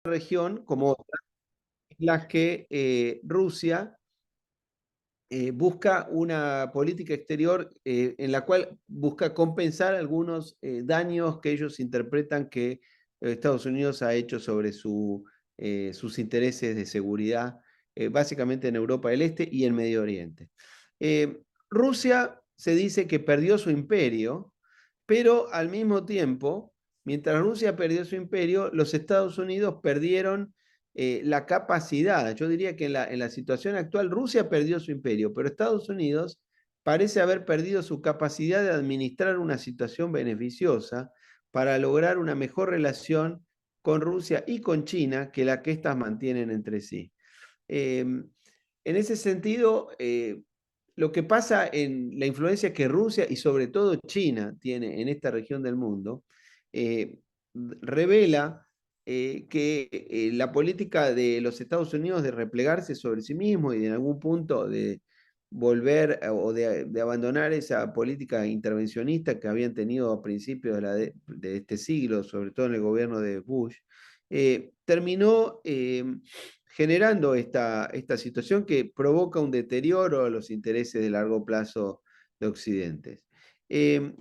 región como otras, en las que Rusia busca una política exterior en la cual busca compensar algunos daños que ellos interpretan que Estados Unidos ha hecho sobre sus intereses de seguridad, básicamente en Europa del Este y en Medio Oriente. Rusia se dice que perdió su imperio, pero al mismo tiempo, mientras Rusia perdió su imperio, los Estados Unidos perdieron la capacidad. Yo diría que en la situación actual Rusia perdió su imperio, pero Estados Unidos parece haber perdido su capacidad de administrar una situación beneficiosa para lograr una mejor relación con Rusia y con China que la que éstas mantienen entre sí. En ese sentido, lo que pasa en la influencia que Rusia y sobre todo China tiene en esta región del mundo, eh, revela que la política de los Estados Unidos de replegarse sobre sí mismo y de en algún punto de volver o de abandonar esa política intervencionista que habían tenido a principios de este siglo, sobre todo en el gobierno de Bush, terminó generando esta situación que provoca un deterioro a los intereses de largo plazo de Occidente. Eh,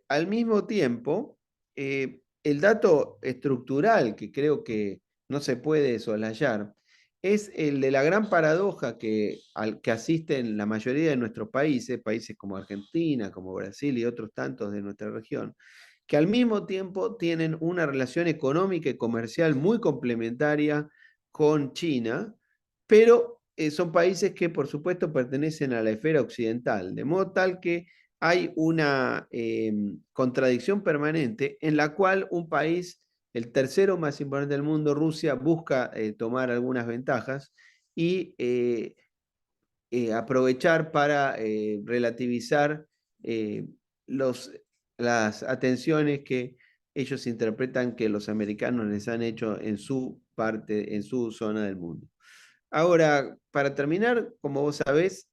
Al mismo tiempo, el dato estructural que creo que no se puede soslayar es el de la gran paradoja al que asisten la mayoría de nuestros países, países como Argentina, como Brasil y otros tantos de nuestra región, que al mismo tiempo tienen una relación económica y comercial muy complementaria con China, pero son países que por supuesto pertenecen a la esfera occidental, de modo tal que hay una contradicción permanente en la cual un país, el tercero más importante del mundo, Rusia, busca tomar algunas ventajas y aprovechar para relativizar eh, los, las atenciones que ellos interpretan que los americanos les han hecho en su parte, en su zona del mundo. Ahora, para terminar, como vos sabés,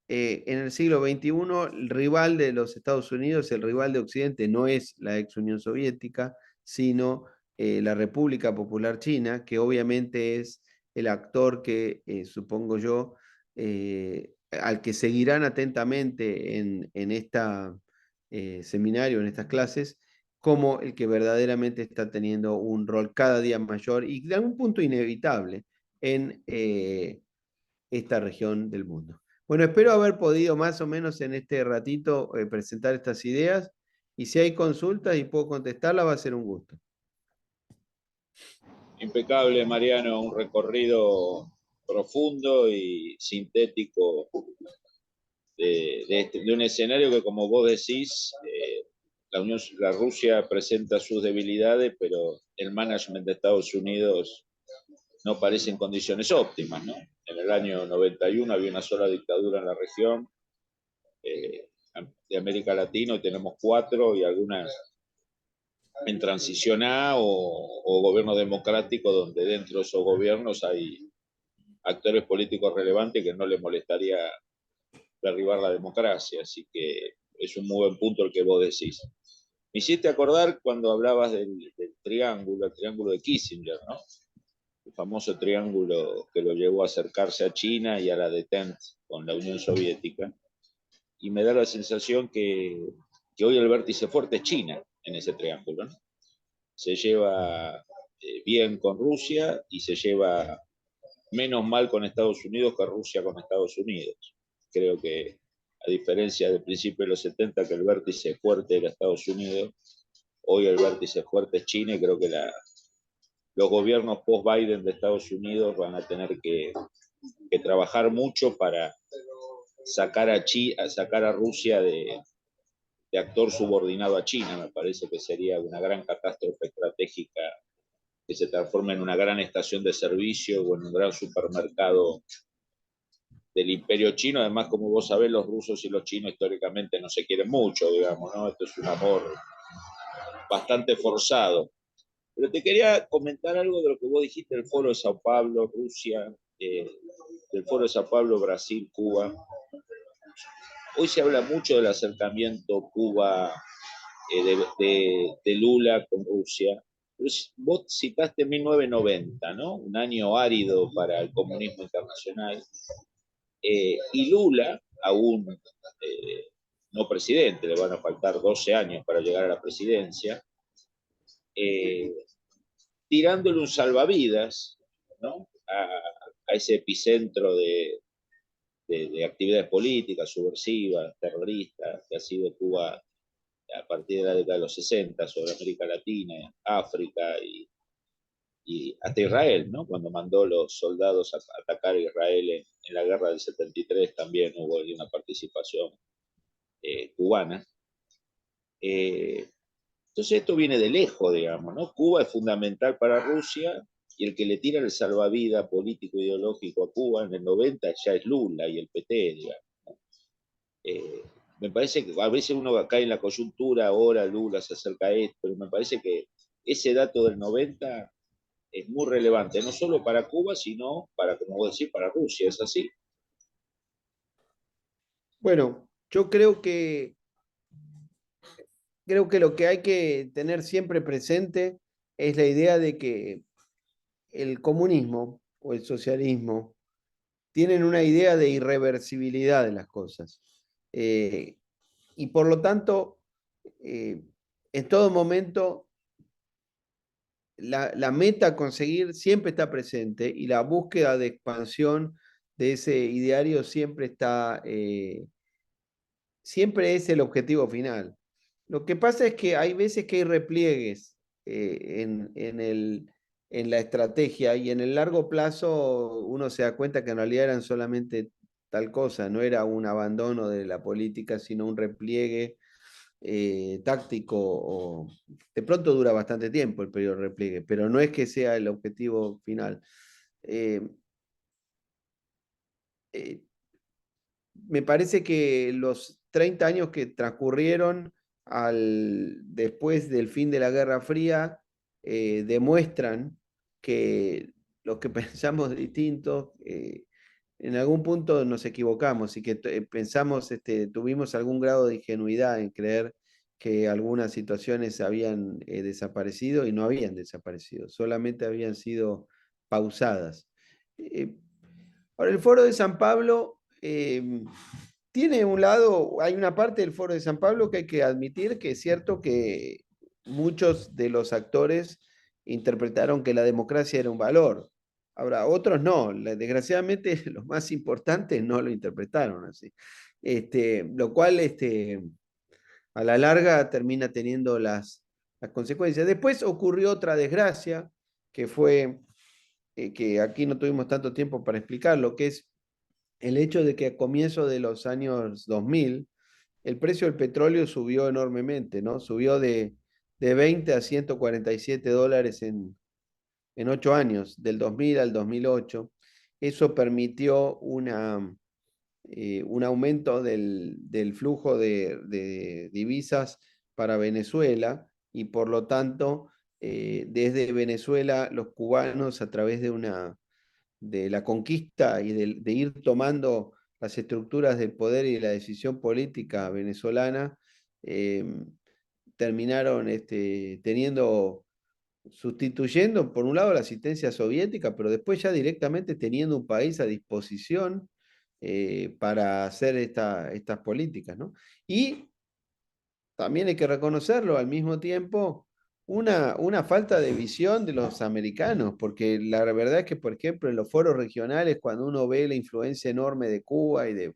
en el siglo XXI, el rival de los Estados Unidos, el rival de Occidente, no es la ex Unión Soviética, sino la República Popular China, que obviamente es el actor que, supongo yo, al que seguirán atentamente en esta seminario, en estas clases, como el que verdaderamente está teniendo un rol cada día mayor y de algún punto inevitable en esta región del mundo. Bueno, espero haber podido más o menos en este ratito presentar estas ideas y si hay consultas y puedo contestarlas va a ser un gusto. Impecable, Mariano, un recorrido profundo y sintético de un escenario que, como vos decís, la Rusia presenta sus debilidades, pero el management de Estados Unidos no parece en condiciones óptimas, ¿no? En el año 91 había una sola dictadura en la región de América Latina, y tenemos 4 y algunas en transición o gobierno democrático, donde dentro de esos gobiernos hay actores políticos relevantes que no les molestaría derribar la democracia, así que es un muy buen punto el que vos decís. Me hiciste acordar cuando hablabas del triángulo, el triángulo de Kissinger, ¿no? El famoso triángulo que lo llevó a acercarse a China y a la detente con la Unión Soviética, y me da la sensación que hoy el vértice fuerte es China en ese triángulo, ¿no? Se lleva bien con Rusia y se lleva menos mal con Estados Unidos que Rusia con Estados Unidos. Creo que, a diferencia del principio de los 70, que el vértice fuerte era Estados Unidos, hoy el vértice fuerte es China, y creo que los gobiernos post-Biden de Estados Unidos van a tener que trabajar mucho para sacar a Rusia de actor subordinado a China. Me parece que sería una gran catástrofe estratégica que se transforme en una gran estación de servicio o en un gran supermercado del imperio chino. Además, como vos sabés, los rusos y los chinos históricamente no se quieren mucho, digamos, ¿no? Esto es un amor bastante forzado. Pero te quería comentar algo de lo que vos dijiste del Foro de Sao Paulo, Rusia, del Foro de Sao Paulo, Brasil, Cuba. Hoy se habla mucho del acercamiento Cuba de Lula con Rusia. Vos citaste 1990, ¿no? Un año árido para el comunismo internacional. Y Lula, aún no presidente, le van a faltar 12 años para llegar a la presidencia, eh, tirándole un salvavidas, ¿no? A ese epicentro de actividades políticas, subversivas, terroristas, que ha sido Cuba a partir de la década de los 60 sobre América Latina, África y hasta Israel, ¿no? Cuando mandó los soldados a atacar a Israel en la guerra del 73 también hubo una participación cubana. Entonces esto viene de lejos, digamos, ¿no? Cuba es fundamental para Rusia y el que le tira el salvavidas político ideológico a Cuba en el 90 ya es Lula y el PT, digamos. Eh, Me parece que a veces uno cae en la coyuntura, ahora Lula se acerca a esto, pero me parece que ese dato del 90 es muy relevante, no solo para Cuba, sino para, como vos decís, para Rusia, es así. Bueno, yo creo que lo que hay que tener siempre presente es la idea de que el comunismo o el socialismo tienen una idea de irreversibilidad de las cosas. Eh, y por lo tanto, eh, en todo momento, la meta a conseguir siempre está presente y la búsqueda de expansión de ese ideario siempre es el objetivo final. Lo que pasa es que hay veces que hay repliegues en la estrategia y en el largo plazo uno se da cuenta que en realidad eran solamente tal cosa, no era un abandono de la política, sino un repliegue táctico. De pronto dura bastante tiempo el periodo de repliegue, pero no es que sea el objetivo final. Eh, eh, Me parece que los 30 años que transcurrieron después del fin de la Guerra Fría demuestran que los que pensamos distintos, en algún punto nos equivocamos y que tuvimos algún grado de ingenuidad en creer que algunas situaciones habían desaparecido y no habían desaparecido, solamente habían sido pausadas. Eh, Ahora, el Foro de San Pablo tiene un lado, hay una parte del Foro de San Pablo que hay que admitir que es cierto que muchos de los actores interpretaron que la democracia era un valor. Ahora, otros no. Desgraciadamente, los más importantes no lo interpretaron así. Lo cual, a la larga termina teniendo las consecuencias. Después ocurrió otra desgracia, que fue que aquí no tuvimos tanto tiempo para explicarlo, que es el hecho de que a comienzos de los años 2000 el precio del petróleo subió enormemente, ¿no? Subió de 20 a $147 en 8 años, del 2000 al 2008. Eso permitió un aumento del flujo de divisas para Venezuela y por lo tanto, desde Venezuela los cubanos a través de la conquista y de ir tomando las estructuras del poder y de la decisión política venezolana, eh, terminaron sustituyendo por un lado la asistencia soviética, pero después ya directamente teniendo un país a disposición para hacer estas políticas, ¿no? Y también hay que reconocerlo al mismo tiempo, una falta de visión de los americanos, porque la verdad es que, por ejemplo, en los foros regionales, cuando uno ve la influencia enorme de Cuba de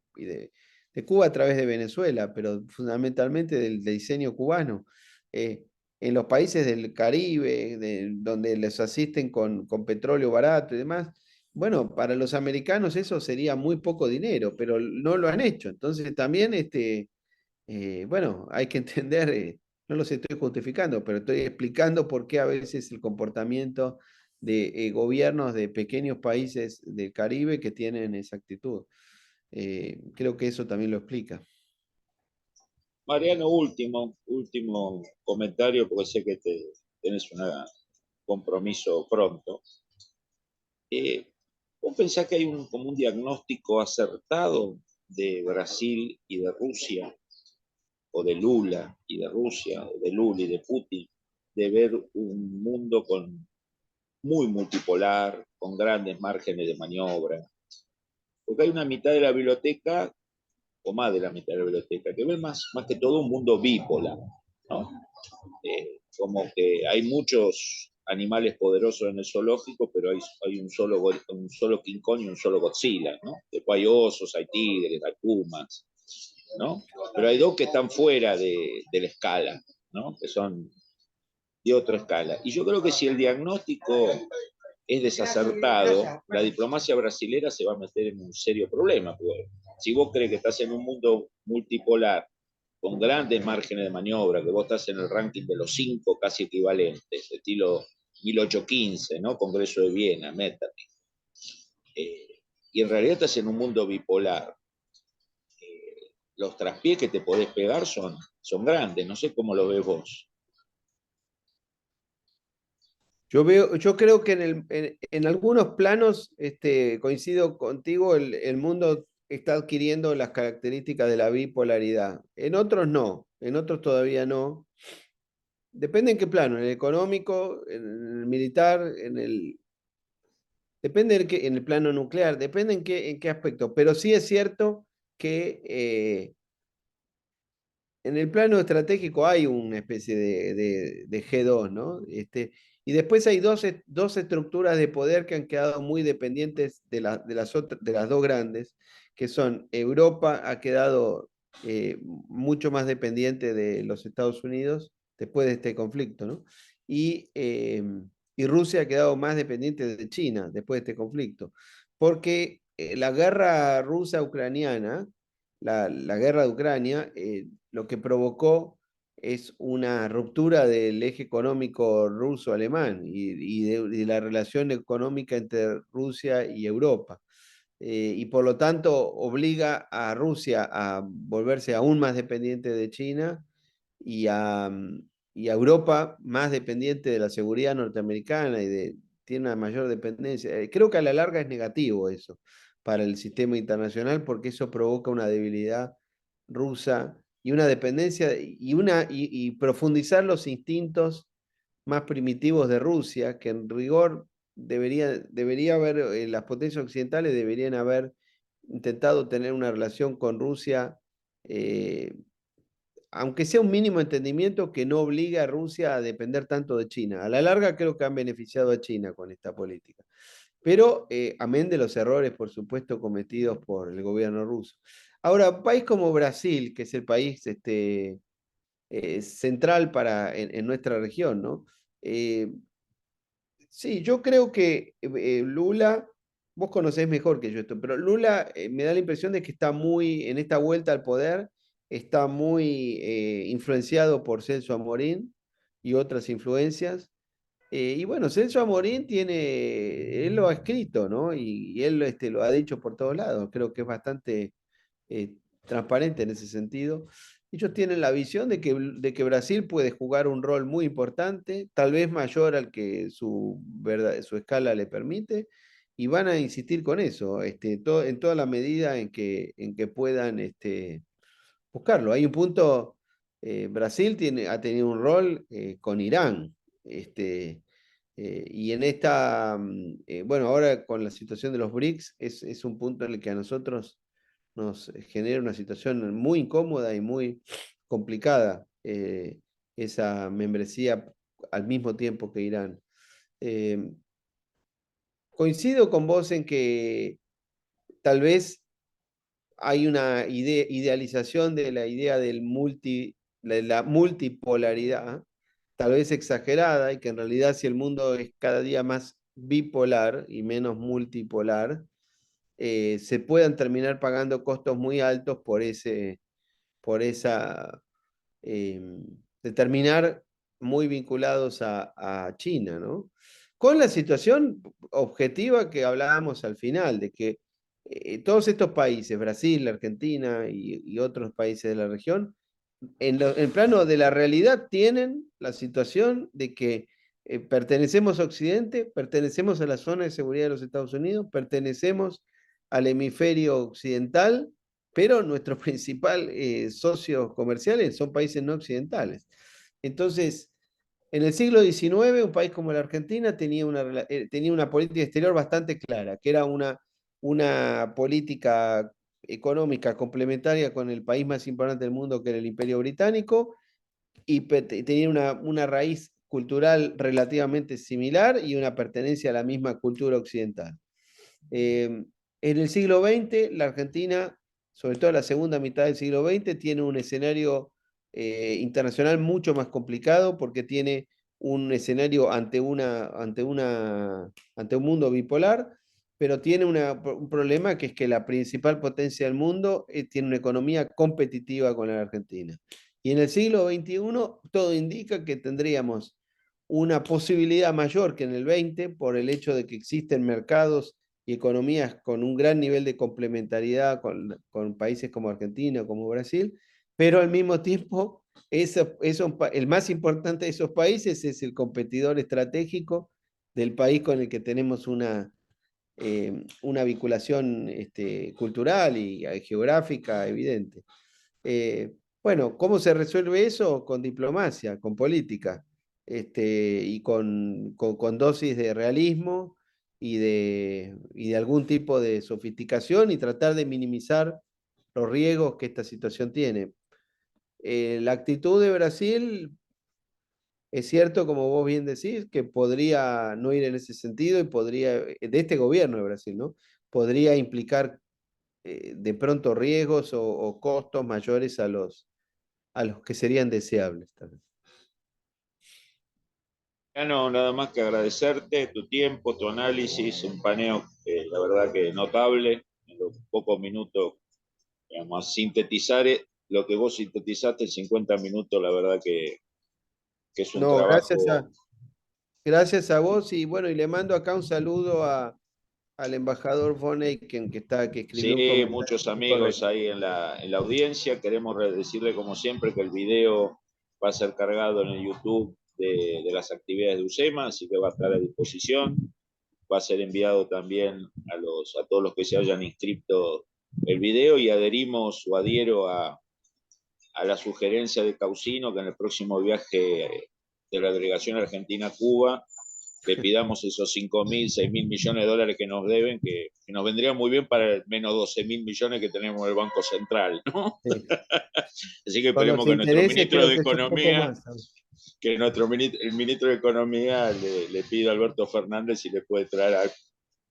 Cuba a través de Venezuela, pero fundamentalmente del diseño cubano, eh, en los países del Caribe, donde les asisten con petróleo barato y demás, bueno, para los americanos eso sería muy poco dinero, pero no lo han hecho. Entonces también bueno, hay que entender, no los estoy justificando, pero estoy explicando por qué a veces el comportamiento de gobiernos de pequeños países del Caribe que tienen esa actitud. Creo que eso también lo explica. Mariano, último comentario, porque sé que tenés un compromiso pronto. ¿Vos pensás que hay como un diagnóstico acertado de Brasil y de Rusia, o de Lula y de Rusia, o de Lula y de Putin, de ver un mundo muy multipolar, con grandes márgenes de maniobra. Porque hay una mitad de la biblioteca, o más de la mitad de la biblioteca, que ve más que todo un mundo bipolar, ¿no? Como que hay muchos animales poderosos en el zoológico, pero hay un solo King Kong y un solo Godzilla, ¿no? Después hay osos, hay tigres, hay pumas, ¿no? Pero hay dos que están fuera de la escala, ¿no? Que son de otra escala. Y yo creo que si el diagnóstico es desacertado, la diplomacia brasilera se va a meter en un serio problema. Porque si vos crees que estás en un mundo multipolar, con grandes márgenes de maniobra, que vos estás en el ranking de los 5 casi equivalentes, estilo 1815, ¿no? Congreso de Viena, Metternich. Y en realidad estás en un mundo bipolar. Los traspiés que te podés pegar son grandes, no sé cómo lo ves vos. Yo creo que en algunos planos coincido contigo, el mundo está adquiriendo las características de la bipolaridad. En otros no, en otros todavía no. Depende en qué plano, en el económico, en el militar, depende en el plano nuclear, depende en qué aspecto. Pero sí es cierto que en el plano estratégico hay una especie de G2, ¿no? Y después hay dos estructuras de poder que han quedado muy dependientes de las dos grandes, que son Europa ha quedado mucho más dependiente de los Estados Unidos después de este conflicto, ¿no? Y Rusia ha quedado más dependiente de China después de este conflicto, porque la guerra rusa-ucraniana, la guerra de Ucrania, lo que provocó es una ruptura del eje económico ruso-alemán y de la relación económica entre Rusia y Europa. Y por lo tanto obliga a Rusia a volverse aún más dependiente de China y y a Europa más dependiente de la seguridad norteamericana tiene una mayor dependencia. Creo que a la larga es negativo eso para el sistema internacional porque eso provoca una debilidad rusa y una dependencia y profundizar los instintos más primitivos de Rusia, que en rigor debería haber, las potencias occidentales deberían haber intentado tener una relación con Rusia, eh, aunque sea un mínimo entendimiento que no obliga a Rusia a depender tanto de China. A la larga creo que han beneficiado a China con esta política. Pero amén de los errores, por supuesto, cometidos por el gobierno ruso. Ahora, un país como Brasil, que es el país central en nuestra región, ¿no? Eh, sí, yo creo que Lula, vos conocés mejor que yo esto, pero Lula me da la impresión de que está muy, en esta vuelta al poder, está muy influenciado por Celso Amorín y otras influencias. Y bueno, Celso Amorín él lo ha escrito, ¿no? Y él lo ha dicho por todos lados. Creo que es bastante eh, transparente en ese sentido. Ellos tienen la visión de que Brasil puede jugar un rol muy importante, tal vez mayor al que su escala le permite, y van a insistir con eso, en toda la medida en que puedan buscarlo. Hay un punto, Brasil ha tenido un rol con Irán, y bueno, ahora con la situación de los BRICS, es un punto en el que a nosotros nos genera una situación muy incómoda y muy complicada, esa membresía al mismo tiempo que Irán. Eh, Coincido con vos en que tal vez hay una idealización de la idea de la multipolaridad, tal vez exagerada, y que en realidad si el mundo es cada día más bipolar y menos multipolar, se puedan terminar pagando costos muy altos por esa determinar muy vinculados a China, ¿no? Con la situación objetiva que hablábamos al final, de que todos estos países, Brasil, Argentina y otros países de la región, en plano de la realidad tienen la situación de que pertenecemos a Occidente, pertenecemos a la zona de seguridad de los Estados Unidos, pertenecemos al hemisferio occidental, pero nuestros principales socios comerciales son países no occidentales. Entonces, En el siglo XIX, un país como la Argentina tenía una política exterior bastante clara, que era una política económica complementaria con el país más importante del mundo, que era el Imperio Británico, y tenía una raíz cultural relativamente similar y una pertenencia a la misma cultura occidental. En el siglo XX, la Argentina, sobre todo la segunda mitad del siglo XX, tiene un escenario internacional mucho más complicado porque tiene un escenario ante un mundo bipolar, pero tiene un problema que es que la principal potencia del mundo tiene una economía competitiva con la Argentina. Y en el siglo XXI todo indica que tendríamos una posibilidad mayor que en el 20 por el hecho de que existen mercados y economías con un gran nivel de complementariedad con países como Argentina, como Brasil, pero al mismo tiempo el más importante de esos países es el competidor estratégico del país con el que tenemos una vinculación cultural y geográfica evidente. Eh, bueno, ¿cómo se resuelve eso? Con diplomacia, con política, y con dosis de realismo y de algún tipo de sofisticación y tratar de minimizar los riesgos que esta situación tiene. La actitud de Brasil es cierto, como vos bien decís, que podría no ir en ese sentido y de este gobierno de Brasil, ¿no? Podría implicar de pronto riesgos o costos mayores a los que serían deseables. Ya no, nada más que agradecerte tu tiempo, tu análisis, un paneo, la verdad que notable, en los pocos minutos, digamos, sintetizar lo que vos sintetizaste en 50 minutos, la verdad que es un No, trabajo. gracias a vos y bueno, y le mando acá un saludo al embajador Von Eiken que Sí, escribió un comentario muchos muy amigos correcto. ahí en la audiencia. Queremos decirle, como siempre, que el video va a ser cargado en el YouTube de las actividades de USEMA, así que va a estar a disposición. Va a ser enviado también a todos los que se hayan inscrito el video y adherimos o adhiero a la sugerencia de Causino que en el próximo viaje de la delegación argentina a Cuba le pidamos esos 5.000, 6.000 millones de dólares que nos deben, que nos vendrían muy bien para el menos 12.000 millones que tenemos en el Banco Central, ¿no? Sí. Así que Con esperemos los que nuestro intereses ministro creo de que es un poco Economía, más, ¿sabes? el ministro de Economía le pida a Alberto Fernández si le puede traer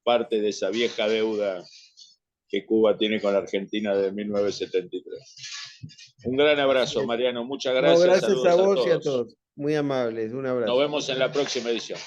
parte de esa vieja deuda que Cuba tiene con la Argentina de 1973. Un gran Así abrazo, es. Mariano. Muchas No, gracias. gracias a Saludos a vos y a todos. todos. Muy amables. Un Nos abrazo. vemos en la próxima edición.